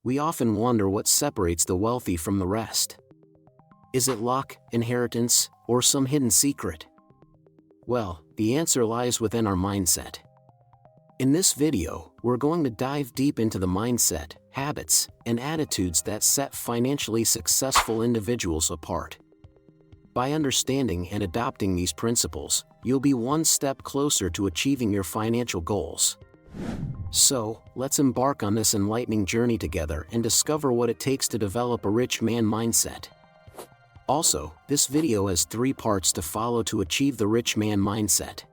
We often wonder what separates the wealthy from the rest. Is it luck, inheritance, or some hidden secret? Well, the answer lies within our mindset. In this video, we're going to dive deep into the mindset, habits, and attitudes that set financially successful individuals apart. By understanding and adopting these principles, you'll be one step closer to achieving your financial goals. So, let's embark on this enlightening journey together and discover what it takes to develop a rich man mindset. Also, this video has 3 parts to follow to achieve the rich man mindset.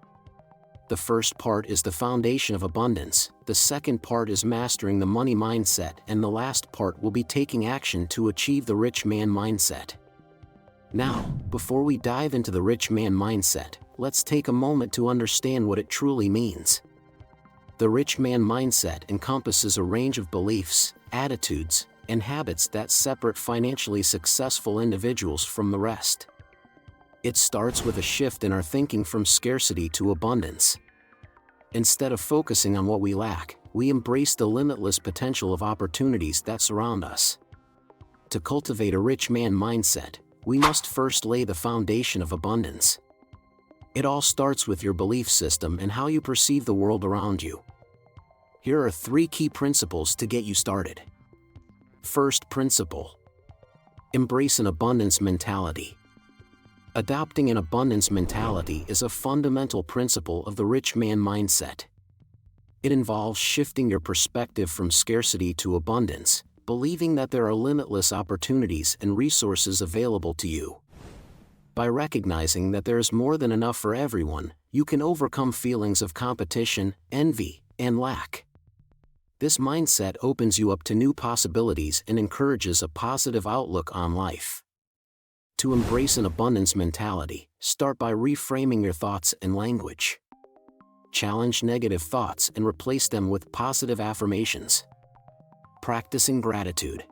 The first part is the foundation of abundance, the second part is mastering the money mindset, and the last part will be taking action to achieve the rich man mindset. Now, before we dive into the rich man mindset, let's take a moment to understand what it truly means. The rich man mindset encompasses a range of beliefs, attitudes, and habits that separate financially successful individuals from the rest. It starts with a shift in our thinking from scarcity to abundance. Instead of focusing on what we lack, we embrace the limitless potential of opportunities that surround us. To cultivate a rich man mindset, we must first lay the foundation of abundance. It all starts with your belief system and how you perceive the world around you. Here are 3 key principles to get you started. First principle: embrace an abundance mentality. Adopting an abundance mentality is a fundamental principle of the rich man mindset. It involves shifting your perspective from scarcity to abundance, believing that there are limitless opportunities and resources available to you. By recognizing that there is more than enough for everyone, you can overcome feelings of competition, envy, and lack. This mindset opens you up to new possibilities and encourages a positive outlook on life. To embrace an abundance mentality, start by reframing your thoughts and language. Challenge negative thoughts and replace them with positive affirmations. Practicing gratitude.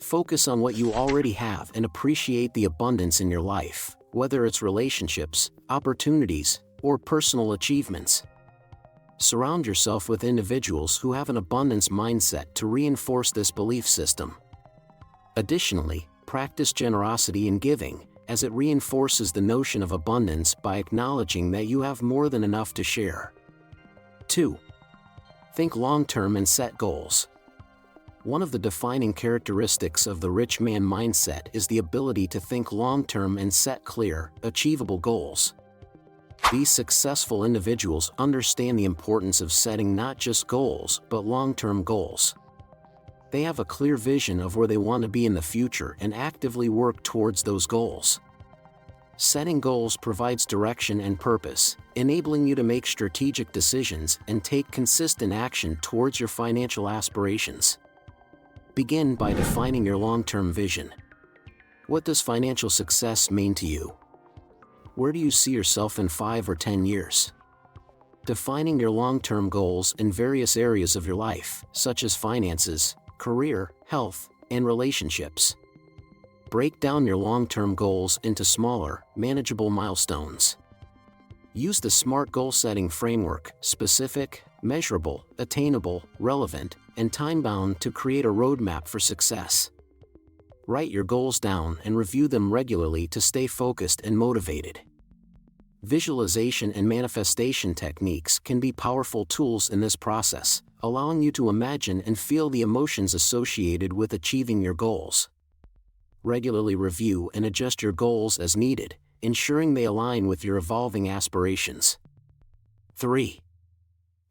Focus on what you already have and appreciate the abundance in your life, whether it's relationships, opportunities, or personal achievements. Surround yourself with individuals who have an abundance mindset to reinforce this belief system. Additionally, practice generosity in giving, as it reinforces the notion of abundance by acknowledging that you have more than enough to share. 2. Think long-term and set goals. One of the defining characteristics of the rich man mindset is the ability to think long-term and set clear, achievable goals. These successful individuals understand the importance of setting not just goals, but long-term goals. They have a clear vision of where they want to be in the future and actively work towards those goals. Setting goals provides direction and purpose, enabling you to make strategic decisions and take consistent action towards your financial aspirations. Begin by defining your long-term vision. What does financial success mean to you? Where do you see yourself in 5 or 10 years? Defining your long-term goals in various areas of your life, such as finances, career, health, and relationships. Break down your long-term goals into smaller, manageable milestones. Use the SMART goal-setting framework: specific, measurable, attainable, relevant, and time-bound to create a roadmap for success. Write your goals down and review them regularly to stay focused and motivated. Visualization and manifestation techniques can be powerful tools in this process, allowing you to imagine and feel the emotions associated with achieving your goals. Regularly review and adjust your goals as needed, ensuring they align with your evolving aspirations. 3.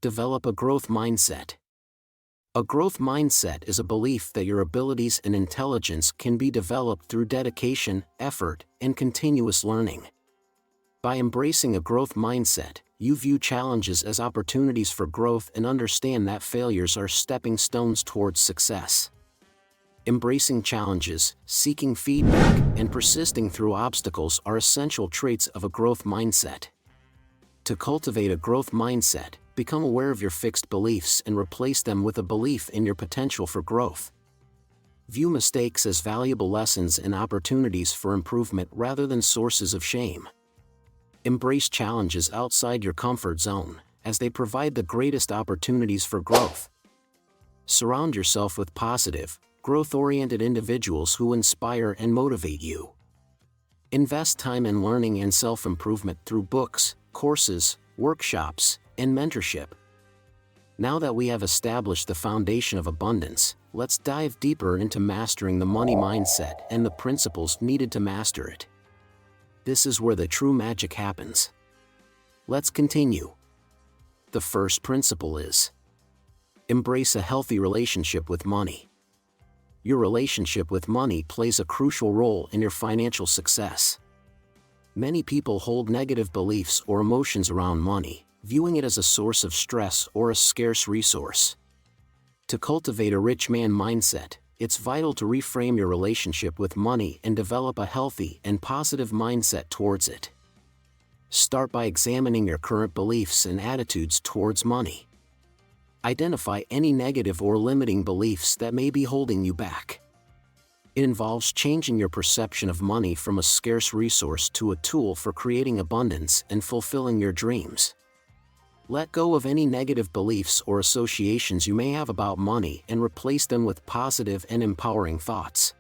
Develop a growth mindset. A growth mindset is a belief that your abilities and intelligence can be developed through dedication, effort, and continuous learning. By embracing a growth mindset, you view challenges as opportunities for growth and understand that failures are stepping stones towards success. Embracing challenges, seeking feedback, and persisting through obstacles are essential traits of a growth mindset. To cultivate a growth mindset, become aware of your fixed beliefs and replace them with a belief in your potential for growth. View mistakes as valuable lessons and opportunities for improvement rather than sources of shame. Embrace challenges outside your comfort zone, as they provide the greatest opportunities for growth. Surround yourself with positive, growth-oriented individuals who inspire and motivate you. Invest time in learning and self-improvement through books, courses, workshops, and mentorship. Now that we have established the foundation of abundance, let's dive deeper into mastering the money mindset and the principles needed to master it. This is where the true magic happens. Let's continue. The first principle is: embrace a healthy relationship with money. Your relationship with money plays a crucial role in your financial success. Many people hold negative beliefs or emotions around money, viewing it as a source of stress or a scarce resource. To cultivate a rich man mindset, it's vital to reframe your relationship with money and develop a healthy and positive mindset towards it. Start by examining your current beliefs and attitudes towards money. Identify any negative or limiting beliefs that may be holding you back. It involves changing your perception of money from a scarce resource to a tool for creating abundance and fulfilling your dreams. Let go of any negative beliefs or associations you may have about money and replace them with positive and empowering thoughts.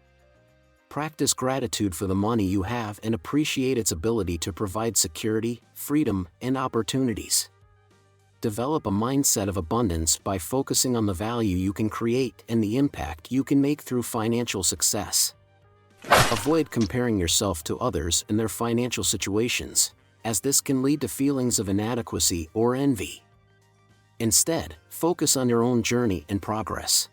Practice gratitude for the money you have and appreciate its ability to provide security, freedom, and opportunities. Develop a mindset of abundance by focusing on the value you can create and the impact you can make through financial success. Avoid comparing yourself to others and their financial situations, as this can lead to feelings of inadequacy or envy. Instead, focus on your own journey and progress.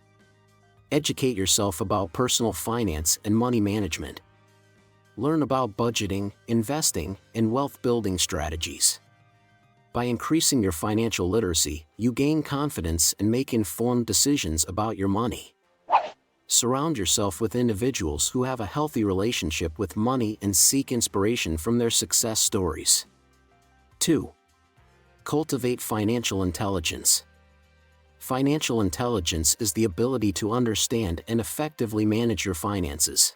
Educate yourself about personal finance and money management. Learn about budgeting, investing, and wealth-building strategies. By increasing your financial literacy, you gain confidence and make informed decisions about your money. Surround yourself with individuals who have a healthy relationship with money and seek inspiration from their success stories. 2. Cultivate financial intelligence. Financial intelligence is the ability to understand and effectively manage your finances.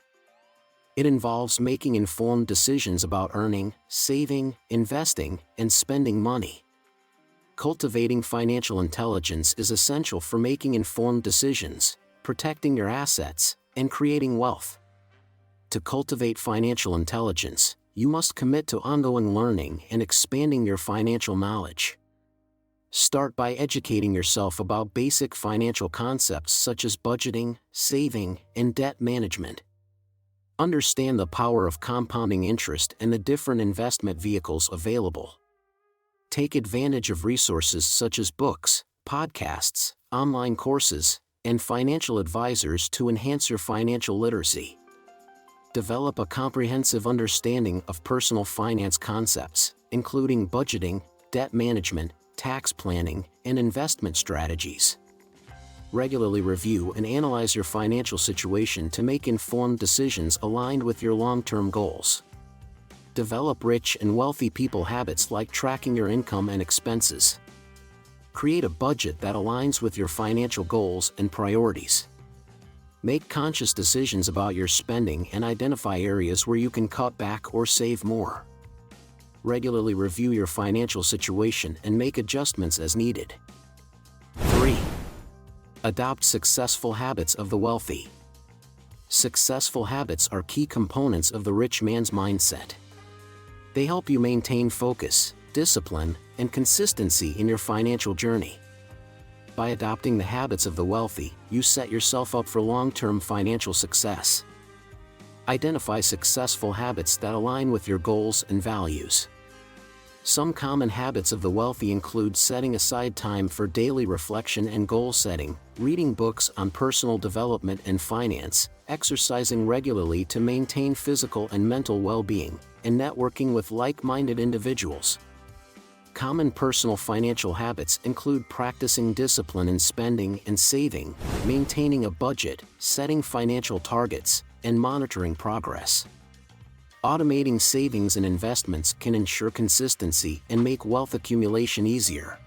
It involves making informed decisions about earning, saving, investing, and spending money. Cultivating financial intelligence is essential for making informed decisions, protecting your assets, and creating wealth. To cultivate financial intelligence, you must commit to ongoing learning and expanding your financial knowledge. Start by educating yourself about basic financial concepts such as budgeting, saving, and debt management. Understand the power of compounding interest and the different investment vehicles available. Take advantage of resources such as books, podcasts, online courses, and financial advisors to enhance your financial literacy. Develop a comprehensive understanding of personal finance concepts, including budgeting, debt management, tax planning, and investment strategies. Regularly review and analyze your financial situation to make informed decisions aligned with your long-term goals. Develop rich and wealthy people habits like tracking your income and expenses. Create a budget that aligns with your financial goals and priorities. Make conscious decisions about your spending and identify areas where you can cut back or save more. Regularly review your financial situation and make adjustments as needed. 3. Adopt successful habits of the wealthy. Successful habits are key components of the rich man's mindset. They help you maintain focus, discipline, and consistency in your financial journey. By adopting the habits of the wealthy, you set yourself up for long-term financial success. Identify successful habits that align with your goals and values. Some common habits of the wealthy include setting aside time for daily reflection and goal setting, reading books on personal development and finance, exercising regularly to maintain physical and mental well-being, and networking with like-minded individuals. Common personal financial habits include practicing discipline in spending and saving, maintaining a budget, setting financial targets, and monitoring progress. Automating savings and investments can ensure consistency and make wealth accumulation easier.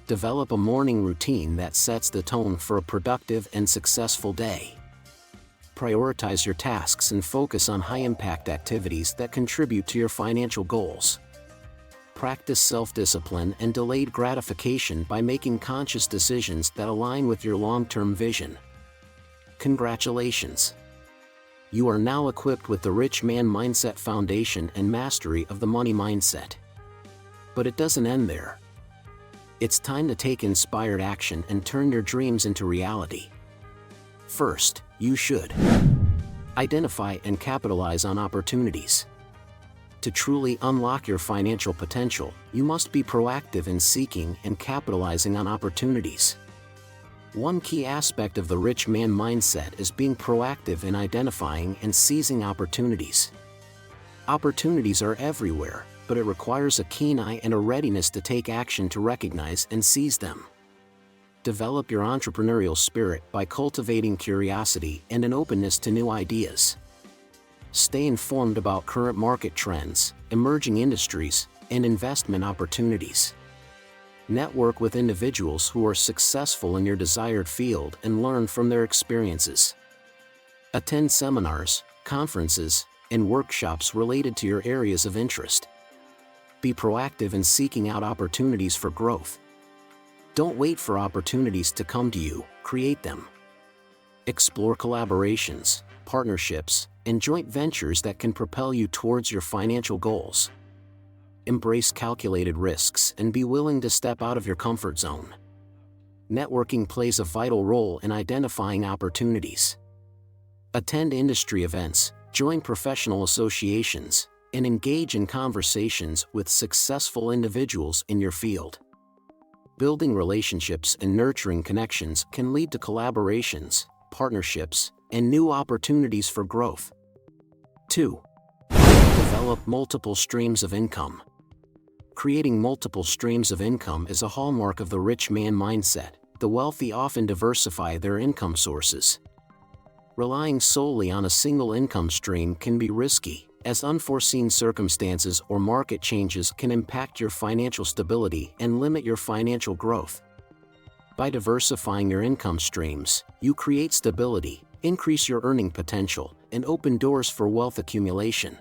Develop a morning routine that sets the tone for a productive and successful day. Prioritize your tasks and focus on high-impact activities that contribute to your financial goals. Practice self-discipline and delayed gratification by making conscious decisions that align with your long-term vision. Congratulations! You are now equipped with the Rich Man Mindset Foundation and mastery of the money mindset. But it doesn't end there. It's time to take inspired action and turn your dreams into reality. First, you should identify and capitalize on opportunities. To truly unlock your financial potential, you must be proactive in seeking and capitalizing on opportunities. One key aspect of the rich man mindset is being proactive in identifying and seizing opportunities. Opportunities are everywhere, but it requires a keen eye and a readiness to take action to recognize and seize them. Develop your entrepreneurial spirit by cultivating curiosity and an openness to new ideas. Stay informed about current market trends, emerging industries, and investment opportunities. Network with individuals who are successful in your desired field and learn from their experiences. Attend seminars, conferences, and workshops related to your areas of interest. Be proactive in seeking out opportunities for growth. Don't wait for opportunities to come to you, create them. Explore collaborations, partnerships, and joint ventures that can propel you towards your financial goals. Embrace calculated risks and be willing to step out of your comfort zone. Networking plays a vital role in identifying opportunities. Attend industry events, join professional associations, and engage in conversations with successful individuals in your field. Building relationships and nurturing connections can lead to collaborations, partnerships, and new opportunities for growth. 2. Develop multiple streams of income. Creating multiple streams of income is a hallmark of the rich man mindset. The wealthy often diversify their income sources. Relying solely on a single income stream can be risky, as unforeseen circumstances or market changes can impact your financial stability and limit your financial growth. By diversifying your income streams, you create stability, increase your earning potential, and open doors for wealth accumulation.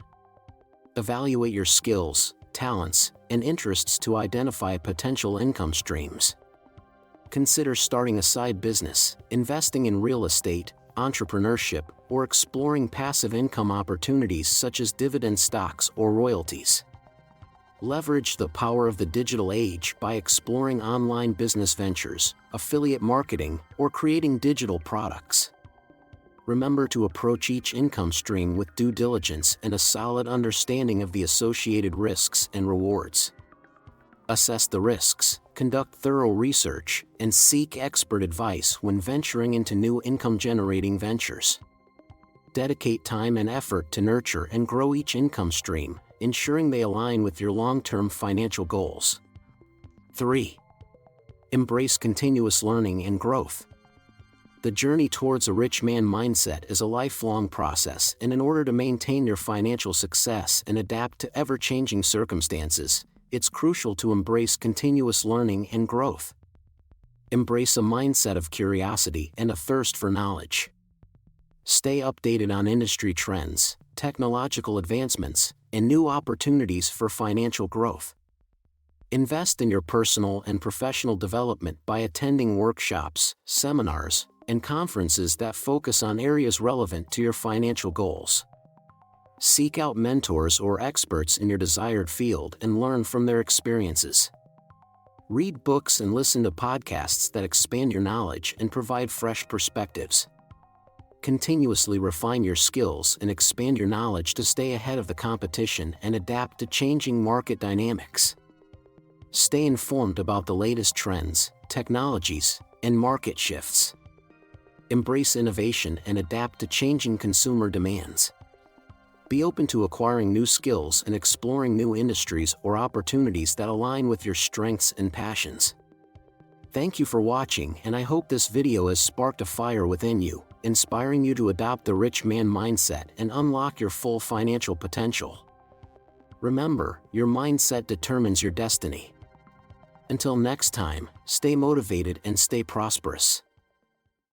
Evaluate your skills, talents, and interests to identify potential income streams. Consider starting a side business, investing in real estate, entrepreneurship, or exploring passive income opportunities such as dividend stocks or royalties. Leverage the power of the digital age by exploring online business ventures, affiliate marketing, or creating digital products. Remember to approach each income stream with due diligence and a solid understanding of the associated risks and rewards. Assess the risks, conduct thorough research, and seek expert advice when venturing into new income-generating ventures. Dedicate time and effort to nurture and grow each income stream, ensuring they align with your long-term financial goals. 3. Embrace continuous learning and growth. The journey towards a rich man mindset is a lifelong process, and in order to maintain your financial success and adapt to ever-changing circumstances, it's crucial to embrace continuous learning and growth. Embrace a mindset of curiosity and a thirst for knowledge. Stay updated on industry trends, technological advancements, and new opportunities for financial growth. Invest in your personal and professional development by attending workshops, seminars, and conferences that focus on areas relevant to your financial goals. Seek out mentors or experts in your desired field and learn from their experiences. Read books and listen to podcasts that expand your knowledge and provide fresh perspectives. Continuously refine your skills and expand your knowledge to stay ahead of the competition and adapt to changing market dynamics. Stay informed about the latest trends, technologies, and market shifts. Embrace innovation and adapt to changing consumer demands. Be open to acquiring new skills and exploring new industries or opportunities that align with your strengths and passions. Thank you for watching, and I hope this video has sparked a fire within you, inspiring you to adopt the rich man mindset and unlock your full financial potential. Remember, your mindset determines your destiny. Until next time, stay motivated and stay prosperous.